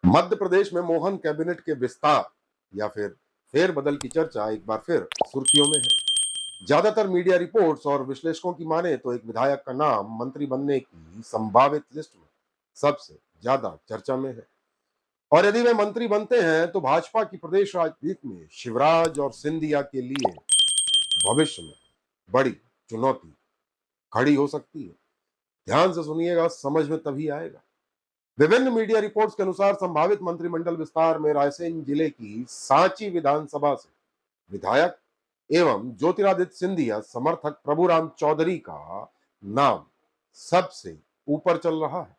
मध्य प्रदेश में मोहन कैबिनेट के विस्तार या फिर फेरबदल की चर्चा एक बार फिर सुर्खियों में है। ज्यादातर मीडिया रिपोर्ट्स और विश्लेषकों की माने तो एक विधायक का नाम मंत्री बनने की संभावित लिस्ट में सबसे ज्यादा चर्चा में है। और यदि वे मंत्री बनते हैं तो भाजपा की प्रदेश राजनीति में शिवराज और सिंधिया के लिए भविष्य में बड़ी चुनौती खड़ी हो सकती है। ध्यान से सुनिएगा, समझ में तभी आएगा। विभिन्न मीडिया रिपोर्ट्स के अनुसार संभावित मंत्रिमंडल विस्तार में रायसेन जिले की सांची विधानसभा से विधायक एवं ज्योतिरादित्य सिंधिया समर्थक प्रभुराम चौधरी का नाम सबसे ऊपर चल रहा है।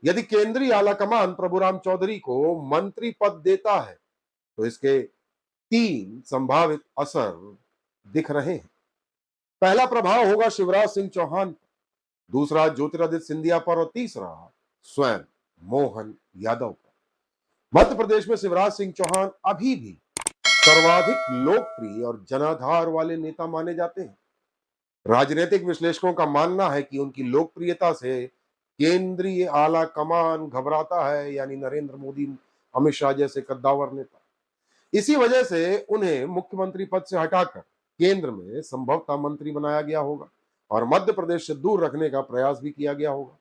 यदि केंद्रीय आलाकमान प्रभुराम चौधरी को मंत्री पद देता है तो इसके तीन संभावित असर दिख रहे हैं। पहला प्रभाव होगा शिवराज सिंह चौहान, दूसरा ज्योतिरादित्य सिंधिया पर और तीसरा स्वयं मोहन यादव पर। मध्य प्रदेश में शिवराज सिंह चौहान अभी भी सर्वाधिक लोकप्रिय और जनाधार वाले नेता माने जाते हैं। राजनीतिक विश्लेषकों का मानना है कि उनकी लोकप्रियता से केंद्रीय आला कमान घबराता है, यानी नरेंद्र मोदी, अमित शाह जैसे कद्दावर नेता। इसी वजह से उन्हें मुख्यमंत्री पद से हटाकर केंद्र में संभवतः मंत्री बनाया गया होगा और मध्य प्रदेश से दूर रखने का प्रयास भी किया गया होगा।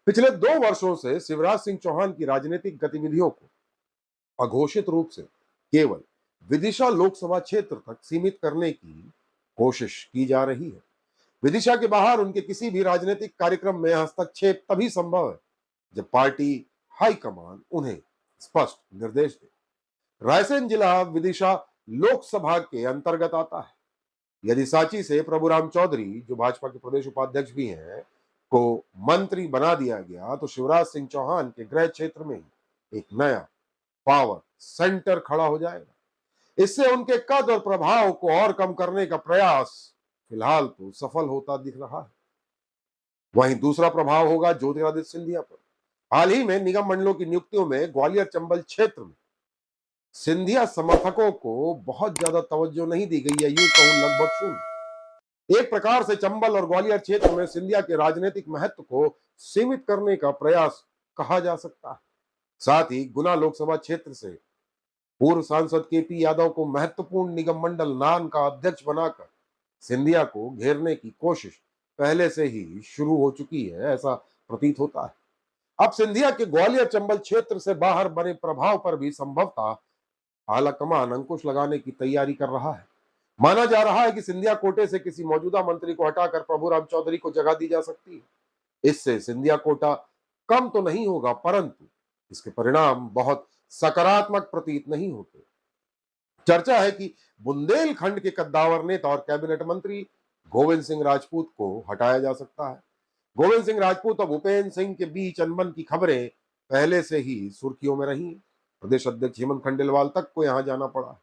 पिछले 2 वर्षों से शिवराज सिंह चौहान की राजनीतिक गतिविधियों को अघोषित रूप से केवल विदिशा लोकसभा क्षेत्र तक सीमित करने की कोशिश की जा रही है। विदिशा के बाहर उनके किसी भी राजनीतिक कार्यक्रम में हस्तक्षेप तभी संभव है जब पार्टी हाईकमान उन्हें स्पष्ट निर्देश दे। रायसेन जिला विदिशा लोकसभा के अंतर्गत आता है। यदि सांची से प्रभुराम चौधरी, जो भाजपा के प्रदेश उपाध्यक्ष भी हैं, को मंत्री बना दिया गया तो शिवराज सिंह चौहान के गृह क्षेत्र में एक नया पावर सेंटर खड़ा हो जाएगा। इससे उनके कद और प्रभाव को और कम करने का प्रयास फिलहाल तो सफल होता दिख रहा है। वहीं दूसरा प्रभाव होगा ज्योतिरादित्य सिंधिया पर। हाल ही में निगम मंडलों की नियुक्तियों में ग्वालियर चंबल क्षेत्र में सिंधिया समर्थकों को बहुत ज्यादा तवज्जो नहीं दी गई है, यूं कहूं लगभग शून्य। एक प्रकार से चंबल और ग्वालियर क्षेत्र में सिंधिया के राजनीतिक महत्व को सीमित करने का प्रयास कहा जा सकता है। साथ ही गुना लोकसभा क्षेत्र से पूर्व सांसद केपी यादव को महत्वपूर्ण निगम मंडल नान का अध्यक्ष बनाकर सिंधिया को घेरने की कोशिश पहले से ही शुरू हो चुकी है, ऐसा प्रतीत होता है। अब सिंधिया के ग्वालियर चंबल क्षेत्र से बाहर बने प्रभाव पर भी संभवतः आलाकमान अंकुश लगाने की तैयारी कर रहा है। माना जा रहा है कि सिंधिया कोटे से किसी मौजूदा मंत्री को हटाकर प्रभुराम चौधरी को जगह दी जा सकती है। इससे सिंधिया कोटा कम तो नहीं होगा, परंतु इसके परिणाम बहुत सकारात्मक प्रतीत नहीं होते। चर्चा है कि बुंदेलखंड के कद्दावर नेता और कैबिनेट मंत्री गोविंद सिंह राजपूत को हटाया जा सकता है। गोविंद सिंह राजपूत और भूपेन्द्र सिंह के बीच अनबन की खबरें पहले से ही सुर्खियों में रही। प्रदेश अध्यक्ष हेमंत खंडेलवाल तक को यहां जाना पड़ा।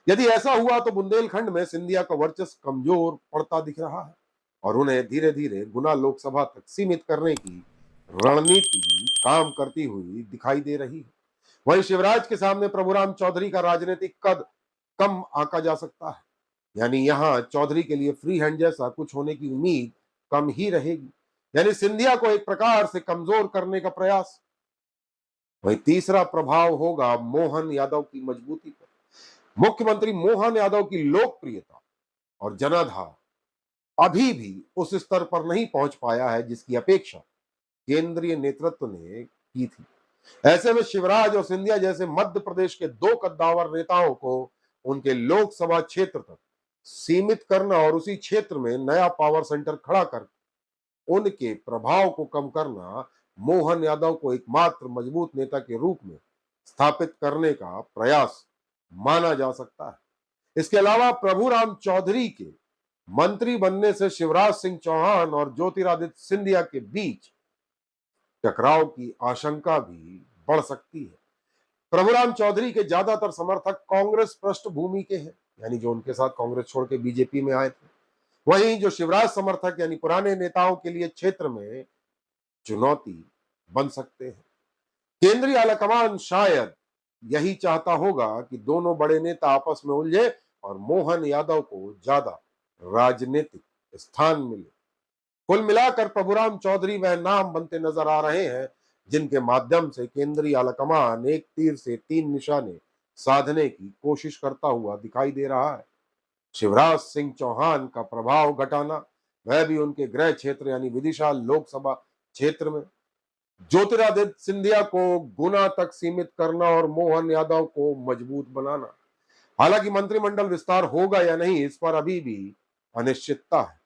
यदि ऐसा हुआ तो बुंदेलखंड में सिंधिया का वर्चस्व कमजोर पड़ता दिख रहा है और उन्हें धीरे धीरे गुना लोकसभा तक सीमित करने की रणनीति काम करती हुई दिखाई दे रही है। वहीं शिवराज के सामने प्रभुराम चौधरी का राजनीतिक कद कम आंका जा सकता है, यानी यहां चौधरी के लिए फ्री हैंड जैसा कुछ होने की उम्मीद कम ही रहेगी, यानी सिंधिया को एक प्रकार से कमजोर करने का प्रयास। वहीं तीसरा प्रभाव होगा मोहन यादव की मजबूती पर। मुख्यमंत्री मोहन यादव की लोकप्रियता और जनाधार अभी भी उस स्तर पर नहीं पहुंच पाया है जिसकी अपेक्षा केंद्रीय नेतृत्व ने की थी। ऐसे में शिवराज और सिंधिया जैसे मध्य प्रदेश के दो कद्दावर नेताओं को उनके लोकसभा क्षेत्र तक सीमित करना और उसी क्षेत्र में नया पावर सेंटर खड़ा कर उनके प्रभाव को कम करना मोहन यादव को एकमात्र मजबूत नेता के रूप में स्थापित करने का प्रयास माना जा सकता है। इसके अलावा प्रभुराम चौधरी के मंत्री बनने से शिवराज सिंह चौहान और ज्योतिरादित्य सिंधिया के बीच टकराव की आशंका भी बढ़ सकती है। प्रभुराम चौधरी के ज्यादातर समर्थक कांग्रेस पृष्ठभूमि के हैं, यानी जो उनके साथ कांग्रेस छोड़ के बीजेपी में आए थे। वहीं जो शिवराज समर्थक यानी पुराने नेताओं के लिए क्षेत्र में चुनौती बन सकते हैं। केंद्रीय आलाकमान शायद यही चाहता होगा कि दोनों बड़े नेता आपस में उलझे और मोहन यादव को ज्यादा राजनीतिक स्थान मिले। कुल मिलाकर प्रभुराम चौधरी वह नाम बनते नजर आ रहे हैं जिनके माध्यम से केंद्रीय आलाकमान एक तीर से तीन निशाने साधने की कोशिश करता हुआ दिखाई दे रहा है। शिवराज सिंह चौहान का प्रभाव घटाना, वह भी उनके गृह क्षेत्र यानी विदिशा लोकसभा क्षेत्र में, ज्योतिरादित्य सिंधिया को गुना तक सीमित करना और मोहन यादव को मजबूत बनाना। हालांकि मंत्रिमंडल विस्तार होगा या नहीं, इस पर अभी भी अनिश्चितता है।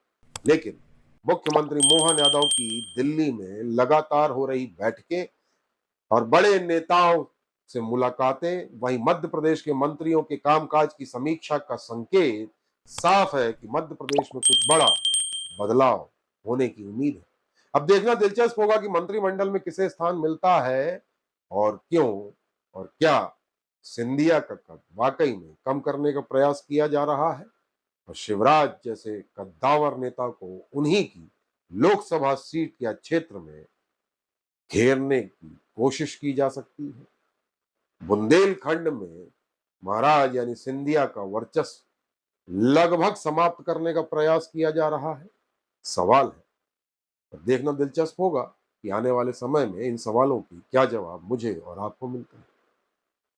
लेकिन मुख्यमंत्री मोहन यादव की दिल्ली में लगातार हो रही बैठकें और बड़े नेताओं से मुलाकातें, वहीं मध्य प्रदेश के मंत्रियों के कामकाज की समीक्षा का संकेत साफ है कि मध्य प्रदेश में कुछ बड़ा बदलाव होने की उम्मीद है। अब देखना दिलचस्प होगा कि मंत्रिमंडल में किसे स्थान मिलता है और क्यों, और क्या सिंधिया का कद वाकई में कम करने का प्रयास किया जा रहा है और शिवराज जैसे कद्दावर नेता को उन्हीं की लोकसभा सीट या क्षेत्र में घेरने की कोशिश की जा सकती है। बुंदेलखंड में महाराज यानी सिंधिया का वर्चस्व लगभग समाप्त करने का प्रयास किया जा रहा है। सवाल है, और देखना दिलचस्प होगा कि आने वाले समय में इन सवालों की क्या जवाब मुझे और आपको मिलता है।